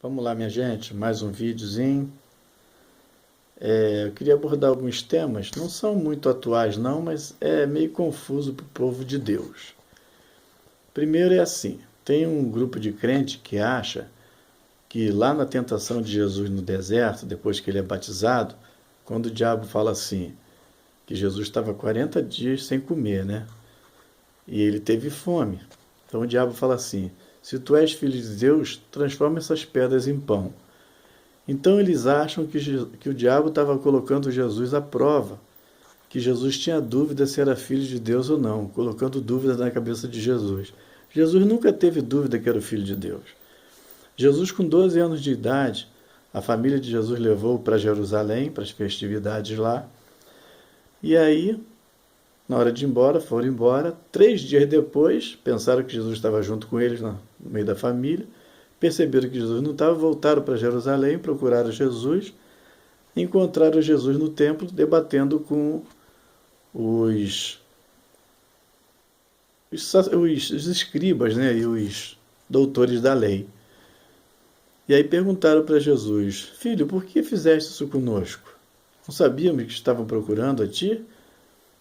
Vamos lá, minha gente, mais um videozinho. Eu queria abordar alguns temas, não são muito atuais não, mas é meio confuso para o povo de Deus. Primeiro é assim, tem um grupo de crente que acha que lá na tentação de Jesus no deserto, depois que ele é batizado, quando o diabo fala assim, que Jesus estava 40 dias sem comer, né? E ele teve fome. Então o diabo fala assim, se tu és filho de Deus, transforma essas pedras em pão. Então eles acham que o diabo estava colocando Jesus à prova, que Jesus tinha dúvida se era filho de Deus ou não, colocando dúvidas na cabeça de Jesus. Jesus nunca teve dúvida que era o filho de Deus. Jesus, com 12 anos de idade, a família de Jesus levou para Jerusalém, para as festividades lá, e aí, na hora de ir embora, foram embora. 3 dias depois, pensaram que Jesus estava junto com eles no meio da família, perceberam que Jesus não estava, voltaram para Jerusalém, procuraram Jesus, encontraram Jesus no templo debatendo com os escribas, né, e os doutores da lei. E aí perguntaram para Jesus, filho, por que fizeste isso conosco? Não sabíamos que estavam procurando a ti?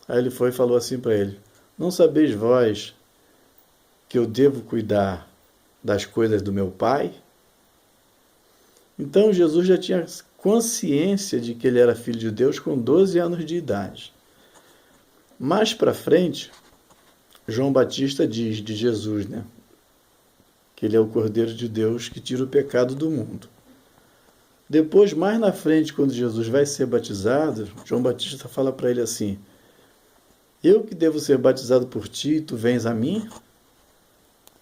Aí ele foi e falou assim para ele, não sabeis vós que eu devo cuidar das coisas do meu Pai? Então Jesus já tinha consciência de que ele era filho de Deus com 12 anos de idade. Mais para frente, João Batista diz de Jesus, né, que ele é o Cordeiro de Deus que tira o pecado do mundo. Depois, mais na frente, quando Jesus vai ser batizado, João Batista fala para ele assim, eu que devo ser batizado por ti, tu vens a mim?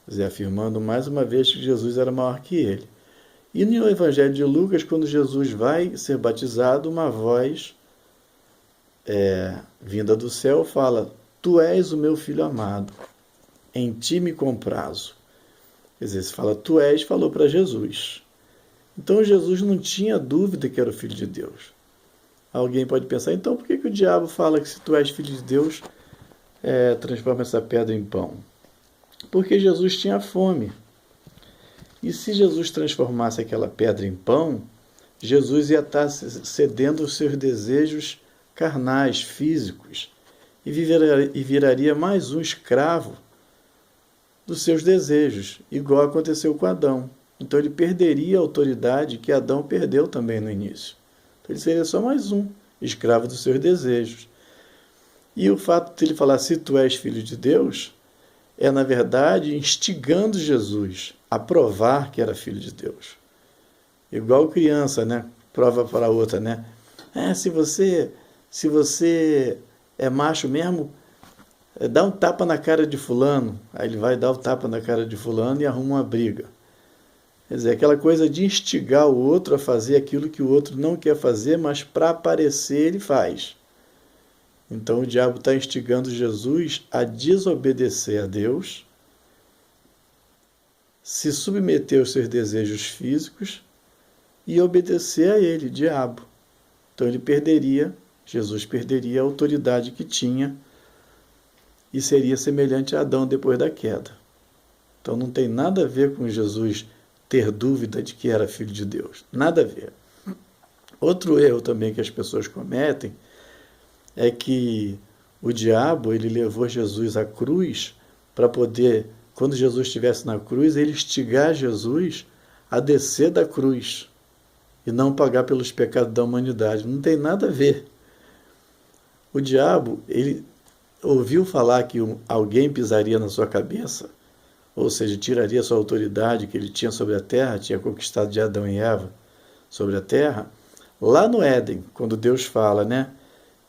Quer dizer, afirmando mais uma vez que Jesus era maior que ele. E no Evangelho de Lucas, quando Jesus vai ser batizado, uma voz vinda do céu fala, tu és o meu filho amado, em ti me comprazo. Quer dizer, se fala tu és, falou para Jesus. Então Jesus não tinha dúvida que era o filho de Deus. Alguém pode pensar, então por que o diabo fala que se tu és filho de Deus, transforma essa pedra em pão? Porque Jesus tinha fome. E se Jesus transformasse aquela pedra em pão, Jesus ia estar cedendo os seus desejos carnais, físicos, e viraria mais um escravo dos seus desejos, igual aconteceu com Adão. Então ele perderia a autoridade que Adão perdeu também no início. Então ele seria só mais um escravo dos seus desejos. E o fato de ele falar, se tu és filho de Deus, é, na verdade, instigando Jesus a provar que era filho de Deus. Igual criança, né? Prova para a outra, né? Se você é macho mesmo, dá um tapa na cara de fulano. Aí ele vai dar o tapa na cara de fulano e arruma uma briga. Quer dizer, aquela coisa de instigar o outro a fazer aquilo que o outro não quer fazer, mas para aparecer ele faz. Então o diabo está instigando Jesus a desobedecer a Deus, se submeter aos seus desejos físicos e obedecer a ele, diabo. Então Jesus perderia a autoridade que tinha e seria semelhante a Adão depois da queda. Então não tem nada a ver com Jesus ter dúvida de que era filho de Deus. Nada a ver. Outro erro também que as pessoas cometem é que o diabo ele levou Jesus à cruz para poder, quando Jesus estivesse na cruz, ele instigar Jesus a descer da cruz e não pagar pelos pecados da humanidade. Não tem nada a ver. O diabo, ele ouviu falar que alguém pisaria na sua cabeça, ou seja, tiraria a sua autoridade que ele tinha sobre a terra, tinha conquistado de Adão e Eva sobre a terra, lá no Éden, quando Deus fala, né,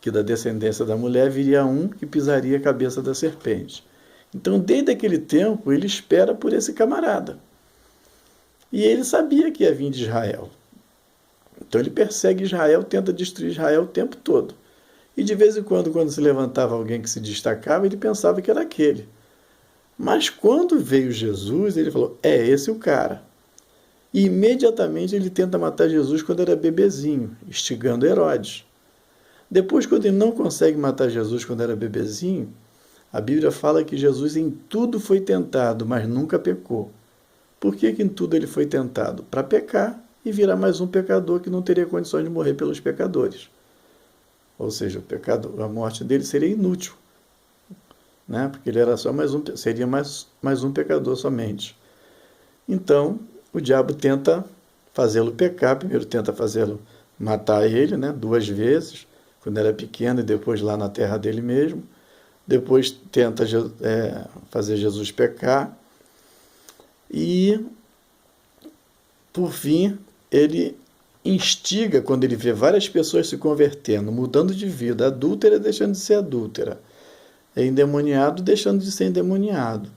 que da descendência da mulher viria um que pisaria a cabeça da serpente. Então, desde aquele tempo, ele espera por esse camarada. E ele sabia que ia vir de Israel. Então, ele persegue Israel, tenta destruir Israel o tempo todo. E de vez em quando se levantava alguém que se destacava, ele pensava que era aquele. Mas quando veio Jesus, ele falou, esse o cara. E imediatamente ele tenta matar Jesus quando era bebezinho, instigando Herodes. Depois, quando ele não consegue matar Jesus quando era bebezinho, a Bíblia fala que Jesus em tudo foi tentado, mas nunca pecou. Por que em tudo ele foi tentado? Para pecar e virar mais um pecador que não teria condições de morrer pelos pecadores. Ou seja, a morte dele seria inútil, né? Porque ele era só seria mais um pecador somente. Então, o diabo tenta fazê-lo pecar. Primeiro tenta fazê-lo matar ele, né? 2 vezes, quando era pequeno, e depois lá na terra dele mesmo. Depois tenta fazer Jesus pecar. E, por fim, ele instiga, quando ele vê várias pessoas se convertendo, mudando de vida, adúltera deixando de ser adúltera, endemoniado deixando de ser endemoniado,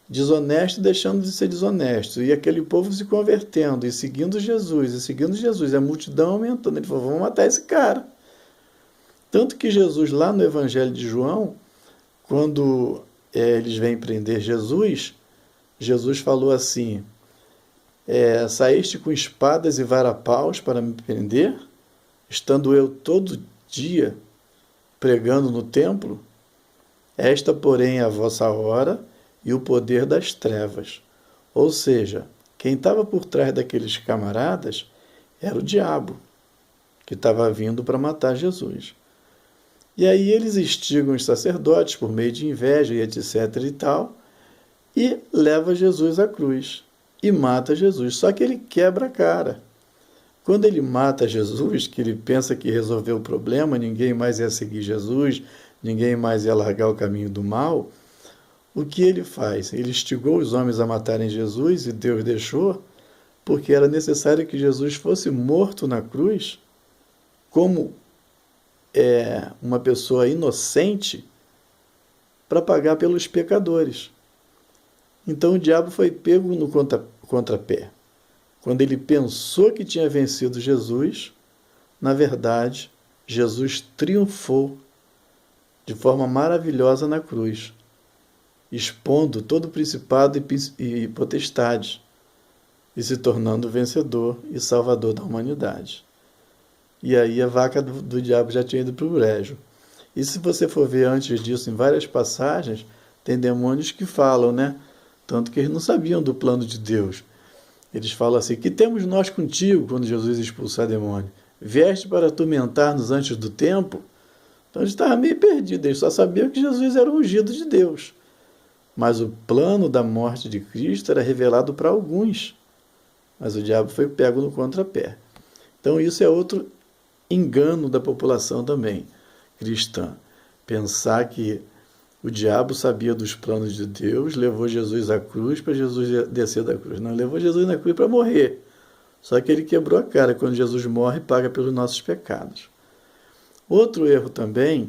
desonesto deixando de ser desonesto, e aquele povo se convertendo e seguindo Jesus, a multidão aumentando. Ele falou: vamos matar esse cara. Tanto que Jesus, lá no Evangelho de João, quando eles vêm prender Jesus, Jesus falou assim: saíste com espadas e varapaus para me prender, estando eu todo dia pregando no templo? Esta, porém, é a vossa hora e o poder das trevas. Ou seja, quem estava por trás daqueles camaradas era o diabo, que estava vindo para matar Jesus. E aí eles instigam os sacerdotes por meio de inveja e etc. e tal, e leva Jesus à cruz e mata Jesus. Só que ele quebra a cara. Quando ele mata Jesus, que ele pensa que resolveu o problema, ninguém mais ia seguir Jesus, ninguém mais ia largar o caminho do mal, o que ele faz? Ele instigou os homens a matarem Jesus, e Deus deixou, porque era necessário que Jesus fosse morto na cruz, como uma pessoa inocente, para pagar pelos pecadores. Então o diabo foi pego no contrapé. Quando ele pensou que tinha vencido Jesus, na verdade, Jesus triunfou de forma maravilhosa na cruz, expondo todo o principado e potestade, e se tornando vencedor e salvador da humanidade. E aí a vaca do diabo já tinha ido para o brejo. E se você for ver antes disso, em várias passagens, tem demônios que falam, né? Tanto que eles não sabiam do plano de Deus. Eles falam assim: que temos nós contigo, quando Jesus expulsar demônio? Vieste para atormentar-nos antes do tempo? Então eles estavam meio perdidos, eles só sabiam que Jesus era o ungido de Deus. Mas o plano da morte de Cristo era revelado para alguns. Mas o diabo foi pego no contrapé. Então isso é outro engano da população também cristã. Pensar que o diabo sabia dos planos de Deus, levou Jesus à cruz para Jesus descer da cruz. Não, levou Jesus na cruz para morrer. Só que ele quebrou a cara. Quando Jesus morre, paga pelos nossos pecados. Outro erro também